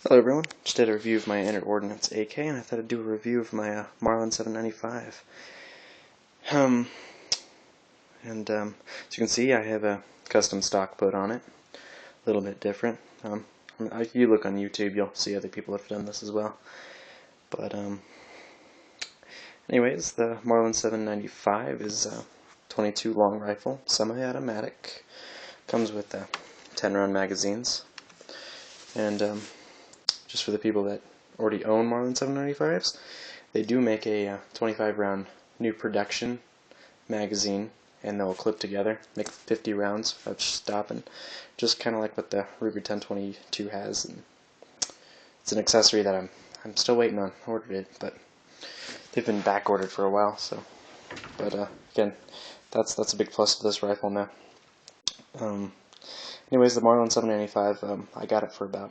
Hello everyone, just did a review of my Entered Ordnance AK, and I thought I'd do a review of my Marlin 795. As you can see, I have a custom stock put on it, a little bit different. If you look on YouTube, you'll see other people have done this as well. But anyways, the Marlin 795 is a 22 long rifle, semi-automatic, comes with 10-round magazines, and just for the people that already own Marlin 795s, they do make a 25-round new production magazine, and they'll clip together, make 50 rounds of stopping, just kind of like what the Ruger 1022 has. And it's an accessory that I'm still waiting on. Ordered it, but they've been back ordered for a while. So, but again, that's a big plus to this rifle now. Anyways, the Marlin 795, I got it for about.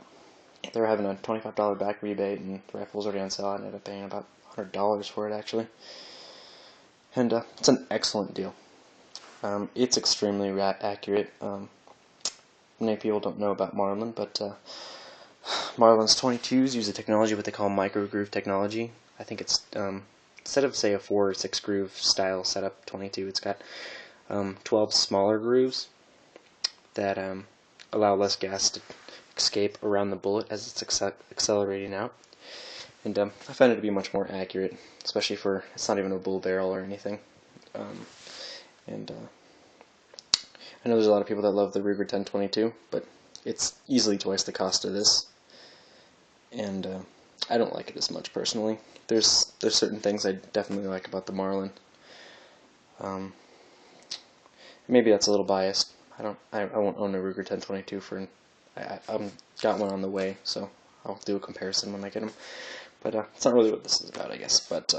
They were having a $25 back rebate, and the rifle was already on sale. I ended up paying about $100 for it, actually. And it's an excellent deal. It's extremely accurate. Many people don't know about Marlin, but Marlin's 22s use a technology, what they call micro groove technology. I think it's, instead of, say, a 4 or 6 groove style setup 22, it's got 12 smaller grooves that allow less gas to escape around the bullet as it's accelerating out. And I find it to be much more accurate, especially for, it's not even a bull barrel or anything. I know there's a lot of people that love the Ruger 1022, but it's easily twice the cost of this. And I don't like it as much personally. There's certain things I definitely like about the Marlin. Maybe that's a little biased. I won't own a Ruger 1022 for. I've got one on the way, so I'll do a comparison when I get them. But it's not really what this is about, I guess. But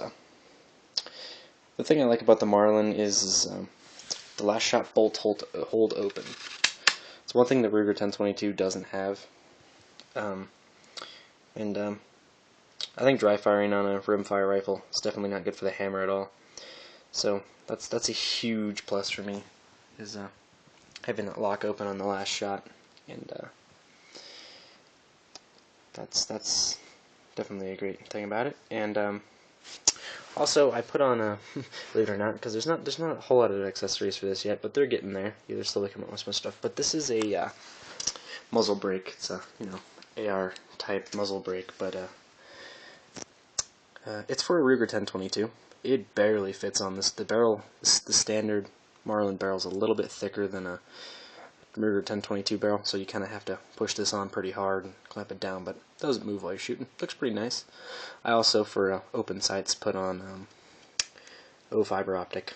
the thing I like about the Marlin is the last shot bolt hold open. It's one thing the Ruger 1022 doesn't have. I think dry firing on a rimfire rifle is definitely not good for the hammer at all. So that's a huge plus for me, is having that lock open on the last shot. And that's definitely a great thing about it. And also, I put on a believe it or not, because there's not a whole lot of accessories for this yet, but they're getting there. They're still coming up with some stuff. But this is a muzzle brake. It's a AR type muzzle brake, but it's for a Ruger 1022. It barely fits on this. The barrel, the standard Marlin barrel, is a little bit thicker than a Ruger 1022 barrel, so you kind of have to push this on pretty hard and clamp it down, but it doesn't move while you're shooting. Looks pretty nice. I also, for open sights, put on fiber optic.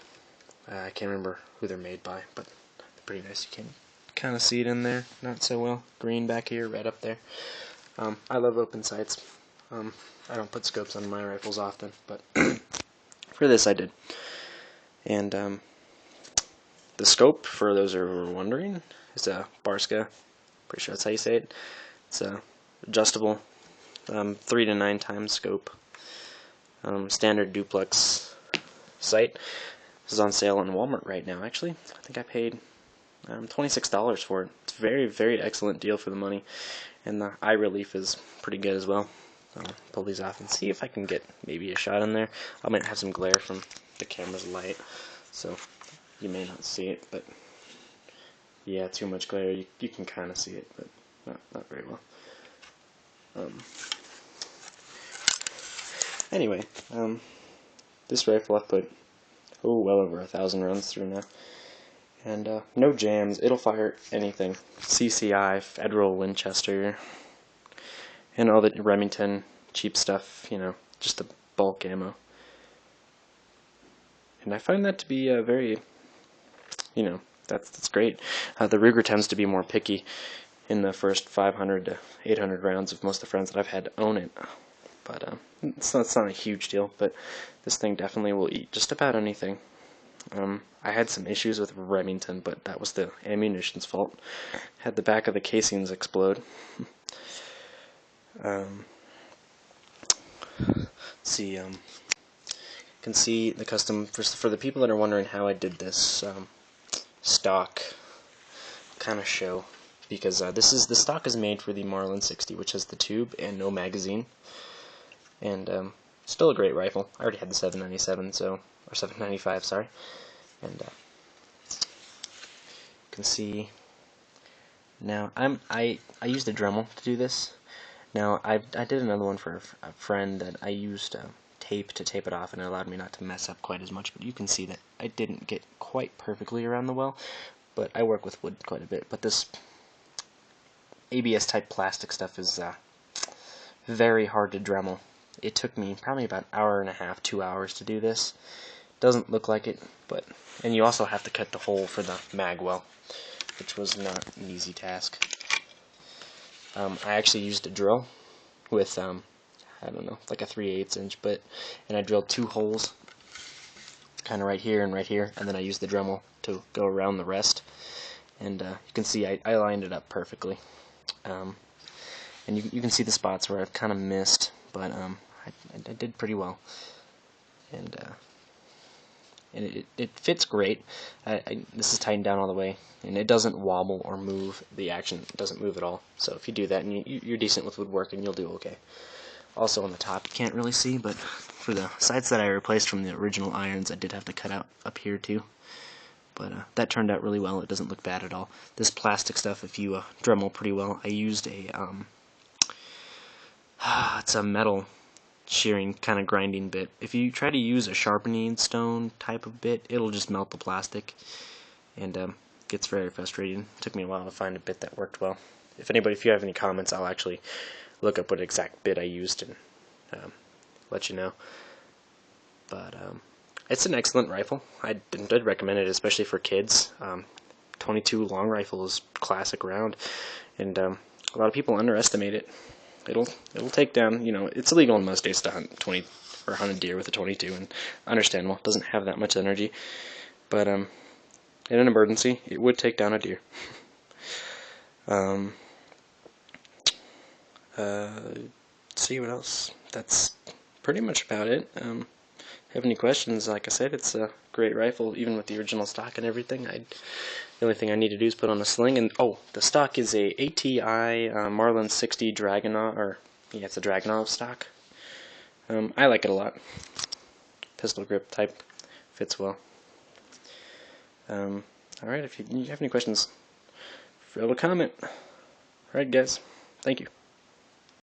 I can't remember who they're made by, but they're pretty nice. You can kind of see it in there, not so well. Green back here, red up there. I love open sights. I don't put scopes on my rifles often, but for this I did. And the scope, for those who are wondering, is a Barska. Pretty sure that's how you say it. It's a adjustable 3 to 9 times scope. Standard duplex sight. This is on sale in Walmart right now, actually. I think I paid $26 for it. It's a very, very excellent deal for the money. And the eye relief is pretty good as well. I'll pull these off and see if I can get maybe a shot in there. I might have some glare from the camera's light, so you may not see it, but yeah, too much glare. You can kind of see it, but not very well. Anyway, this rifle I've put well over 1,000 rounds through now, and no jams. It'll fire anything. CCI, Federal, Winchester, and all the Remington cheap stuff. Just the bulk ammo. And I find that to be a very, that's great. The Ruger tends to be more picky in the first 500 to 800 rounds of most of the friends that I've had to own it. But it's not a huge deal, but this thing definitely will eat just about anything. I had some issues with Remington, but that was the ammunition's fault. Had the back of the casings explode. Let's see, you can see the custom, for the people that are wondering how I did this stock kind of show. because the stock is made for the Marlin 60, which has the tube and no magazine, and still a great rifle. I already had the 797, or 795, sorry, and you can see now I used a Dremel to do this. Now I did another one for a friend that I used tape to tape it off, and it allowed me not to mess up quite as much. But you can see that I didn't get quite perfectly around the well, but I work with wood quite a bit. But this ABS type plastic stuff is very hard to Dremel. It took me probably about an hour and a half, 2 hours to do this. Doesn't look like it, and you also have to cut the hole for the mag well, which was not an easy task. I actually used a drill with I don't know, like a 3/8 inch, and I drilled 2 holes, kind of right here, and then I used the Dremel to go around the rest, and you can see I lined it up perfectly, and you can see the spots where I've kind of missed, but I did pretty well, and it fits great. This is tightened down all the way, and it doesn't wobble or move. The action doesn't move at all. So if you do that, and you're decent with woodworking, you'll do okay. Also on the top, you can't really see, but for the sides that I replaced from the original irons, I did have to cut out up here too. But that turned out really well. It doesn't look bad at all. This plastic stuff, if you Dremel pretty well, I used a it's a metal shearing kind of grinding bit. If you try to use a sharpening stone type of bit, it'll just melt the plastic, and gets very frustrating. It took me a while to find a bit that worked well. If you have any comments, I'll actually look up what exact bit I used and let you know. But it's an excellent rifle. I'd recommend it, especially for kids. 22 long rifle is classic round, and a lot of people underestimate it. It'll take down, it's illegal in most states to hunt 20 or 100 deer with a 22, and understandable. It doesn't have that much energy, but in an emergency, it would take down a deer. See what else? That's pretty much about it. If you have any questions, like I said, it's a great rifle, even with the original stock and everything. The only thing I need to do is put on a sling, and the stock is a ATI Marlin 60 Dragunov, it's a Dragunov stock. I like it a lot. Pistol grip type, fits well. Alright, if you have any questions, feel free to comment. Alright guys, thank you.